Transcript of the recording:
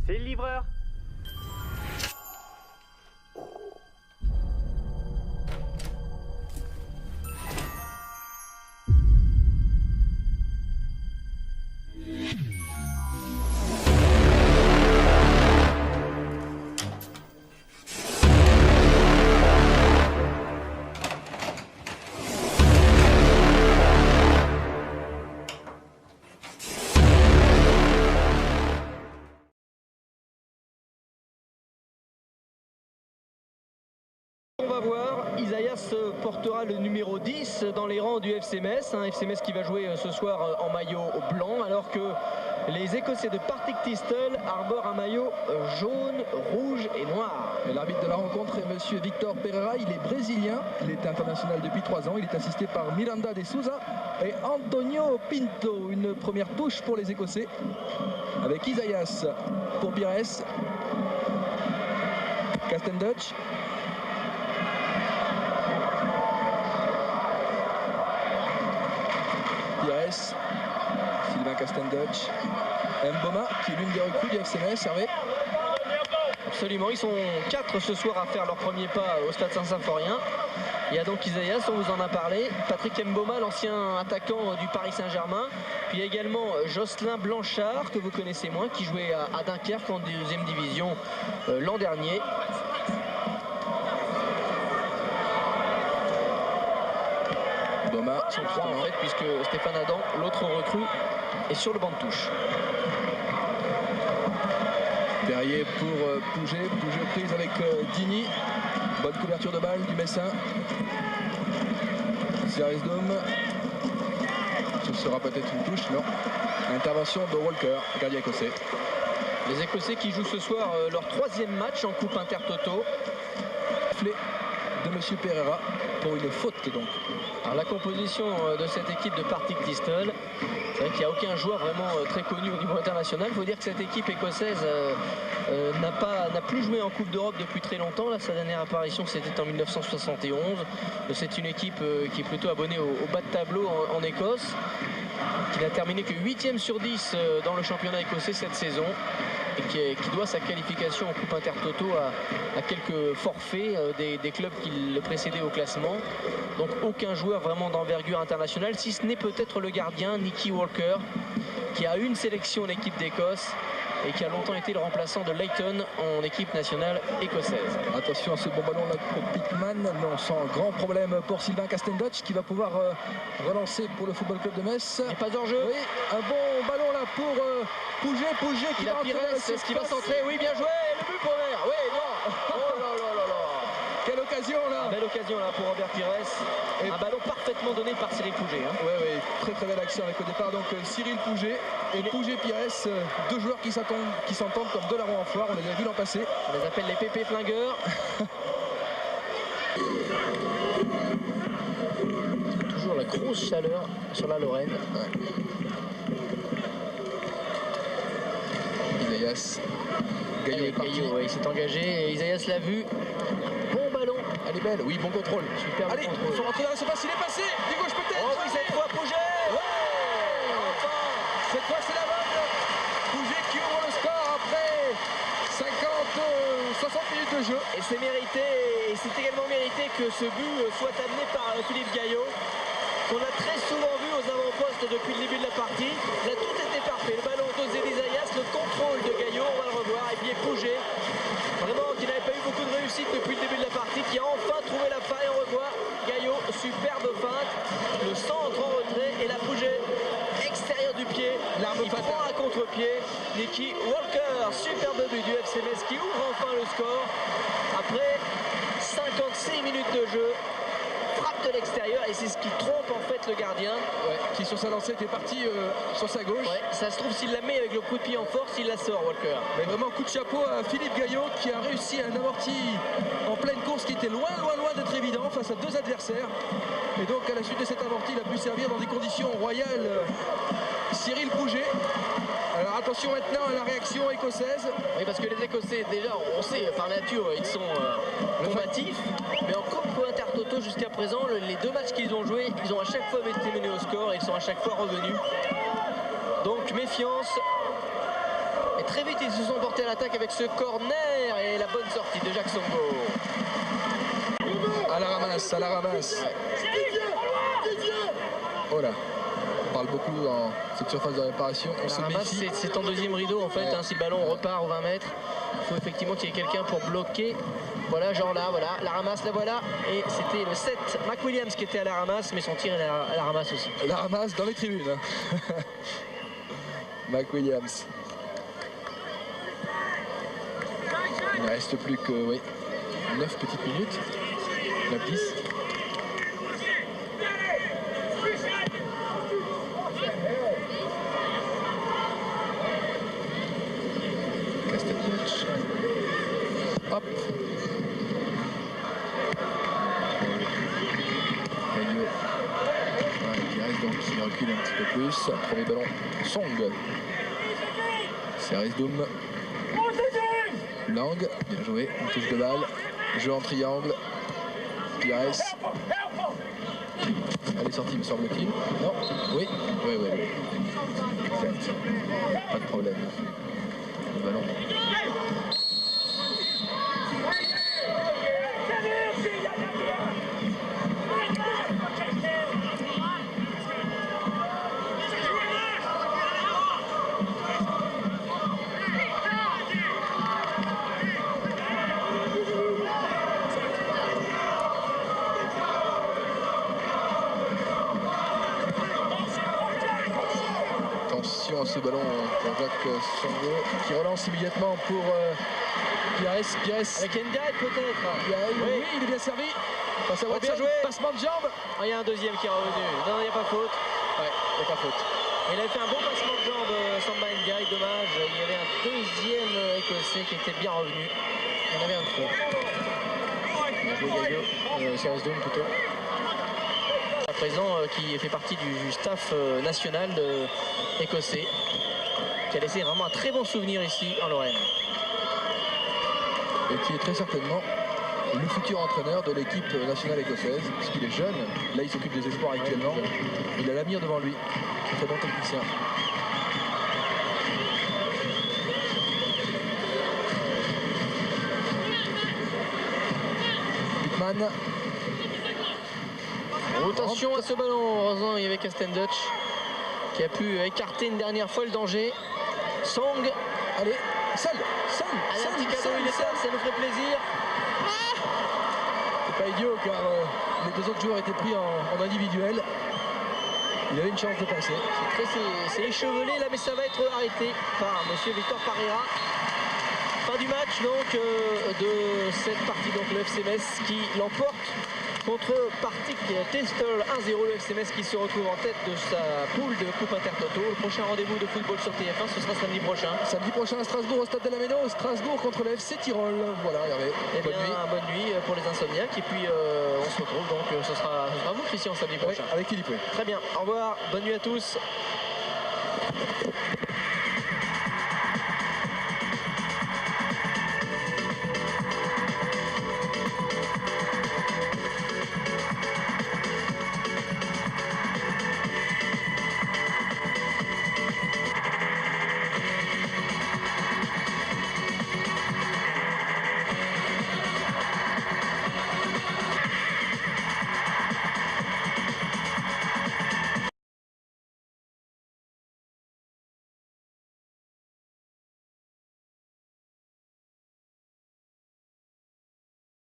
C'est le livreur. On va voir, Isaias portera le numéro 10 dans les rangs du FC Metz, FC Metz qui va jouer ce soir en maillot blanc, alors que les Écossais de Partick Thistle arborent un maillot jaune, rouge et noir. Et l'arbitre de la rencontre est monsieur Victor Pereira, il est brésilien, il est international depuis 3 ans, il est assisté par Miranda de Souza et Antonio Pinto. Une première touche pour les Écossais avec Isaias pour Pires, Castendutch. Sylvain Castendutch, Mboma qui est l'une des recrues du FC Metz. Hervé. Absolument, ils sont 4 ce soir à faire leur premier pas au Stade Saint-Symphorien. Il y a donc Isaias, on vous en a parlé, Patrick Mboma, l'ancien attaquant du Paris Saint-Germain, puis il y a également Jocelyn Blanchard, que vous connaissez moins, qui jouait à Dunkerque en 2e division l'an dernier. Ils sont 3 en fait, puisque Stéphane Adam, l'autre recrue, est sur le banc de touche. Perrier pour Pouget prise avec Dini. Bonne couverture de balle du Messin. Seresdom. Ce sera peut-être une touche, non. Intervention de Walker, gardien écossais. Les Écossais qui jouent ce soir leur 3e match en Coupe Intertoto. De monsieur Pereira pour une faute donc. Alors la composition de cette équipe de Partick Thistle, c'est vrai qu'il n'y a aucun joueur vraiment très connu au niveau international. Il faut dire que cette équipe écossaise n'a plus joué en Coupe d'Europe depuis très longtemps. Là, sa dernière apparition c'était en 1971. C'est une équipe qui est plutôt abonnée au bas de tableau en Écosse, qui n'a terminé que 8e sur 10 dans le championnat écossais cette saison, et qui doit sa qualification en Coupe Intertoto à quelques forfaits des clubs qui le précédaient au classement. Donc aucun joueur vraiment d'envergure internationale, si ce n'est peut-être le gardien Nicky Walker, qui a une sélection en équipe d'Écosse et qui a longtemps été le remplaçant de Leighton en équipe nationale écossaise. Attention à ce bon ballon là pour Pitman, non, sans grand problème pour Sylvain Castendutch qui va pouvoir relancer pour le Football Club de Metz. Et pas d'enjeu. Oui, un bon ballon là pour Pouget qui va Pires, est-ce qu'il va centrer? Oui, bien joué, le but pour Robert. Oui, non. Oh là là là là. Quelle occasion là. Belle occasion là pour Robert Pires. Et un ballon parfaitement donné par Cyril Pouget. Oui, très belle action avec au départ donc Cyril Pouget et Pouget-Pires, 2 joueurs qui s'entendent comme de la roue en foire, on les a vus l'an passé. On les appelle les pépés flingueurs. Toujours la grosse chaleur sur la Lorraine. Isaias. Gaillot est parti. Il s'est engagé et Isaias l'a vu. Bon ballon. Elle est belle, oui, bon contrôle. Super. Allez, ils sont rentrés dans la surface, il est passé. Du gauche peut-être. Oh oui, cette fois Pouget. Ouais. Enfin, cette fois c'est la bonne. Pouget qui ouvre le score après 60 minutes de jeu. Et c'est mérité, et c'est également mérité que ce but soit amené par Philippe Gaillot, qu'on a très souvent vu aux avant-postes depuis le début de la partie. Là, tout était parfait. Le ballon dosé d'Isaias, le contrôle de Gaillot, on va le revoir. Et puis Pouget, vraiment qui n'avait pas eu beaucoup de réussite depuis le début de la partie, qui a enfin trouvé la faille. On revoit Gaillot, superbe feinte, le centre en retrait et la Pouget extérieur du pied. Il prend un contre-pied. Nicky Walker, superbe but du FC Metz qui ouvre enfin le score après 56 minutes de jeu. Frappe de l'extérieur et c'est ce qui trompe en fait le gardien. Ouais, qui sur sa lancée était parti sur sa gauche. Ouais, ça se trouve s'il la met avec le coup de pied en force, il la sort Walker. Mais vraiment coup de chapeau à Philippe Gaillot qui a réussi un amorti en pleine course qui était loin d'être évident face à 2 adversaires. Et donc à la suite de cet amorti, il a pu servir dans des conditions royales Cyril Pouget. Alors attention maintenant à la réaction écossaise. Oui, parce que les Écossais, déjà, on sait, par nature, ils sont combatifs. Mais en Coupe Intertoto, jusqu'à présent, les 2 matchs qu'ils ont joués, ils ont à chaque fois été menés au score et ils sont à chaque fois revenus. Donc méfiance Et très vite, ils se sont portés à l'attaque avec ce corner et la bonne sortie de Jacques Songo. À la ramasse, à la ramasse. Oh là, on parle beaucoup dans cette surface de réparation. On se méfie. C'est en deuxième rideau en fait. Si le ballon repart aux 20 mètres, il faut effectivement qu'il y ait quelqu'un pour bloquer. Voilà, genre là, voilà, la ramasse, la voilà. Et c'était le 7, McWilliams, qui était à la ramasse, mais son tir est à la ramasse aussi. La ramasse dans les tribunes. McWilliams. Il ne reste plus que 9 petites minutes. 9-10. Castelletch. Hop. Gagnon. Qui reste donc, qui recule un petit peu plus. Premier ballon, Song. Seresdoum. Lang, bien joué, on touche de balle. Jeu en triangle. Pires. Elle est sortie, me semble-t-il. Non. Oui. Oui. Exact. Pas de problème. Le ballon. Ce ballon pour Jacques Songo qui relance immédiatement pour Pires. Avec Ndiaye peut-être. Oui, il est bien servi. Passe à Watson, passement de jambe. Il y a un deuxième qui est revenu. Non, il n'y a pas faute. Ouais, il n'y a pas faute. Il avait fait un bon passement de jambe, Samba Ndiaye. Dommage, il y avait un deuxième écossais qui était bien revenu. Il y en avait un de trop. Bien joué Gallio, Seresdoum plutôt. À présent, qui fait partie du staff national écossais, qui a laissé vraiment un très bon souvenir ici en Lorraine. Et qui est très certainement le futur entraîneur de l'équipe nationale écossaise, puisqu'il est jeune. Là, il s'occupe des espoirs actuellement. Il a l'avenir devant lui. Très bon technicien. Pitman. Attention à ce ballon. Heureusement, il y avait Castelletch qui a pu écarter une dernière fois le danger. Song. Allez, seul. Allez, un petit cadeau, il est seul, ça nous ferait plaisir. C'est pas idiot car les deux autres joueurs étaient pris en individuel. Il avait une chance de passer. C'est échevelé là, mais ça va être arrêté par monsieur Victor Parera. Fin du match donc de cette partie, donc le FC Metz qui l'emporte contre Partick Thistle 1-0. Le FC Metz qui se retrouve en tête de sa poule de Coupe Intertoto. Le prochain rendez-vous de football sur TF1, ce sera samedi prochain. Samedi prochain à Strasbourg au Stade de la Méno. Strasbourg contre le FC Tyrol. Voilà, Hervé. Bonne nuit. Bonne nuit pour les insomniaques. Et puis on se retrouve donc, ce sera vous Christian samedi prochain. Oui, avec Philippe. Très bien, au revoir, bonne nuit à tous.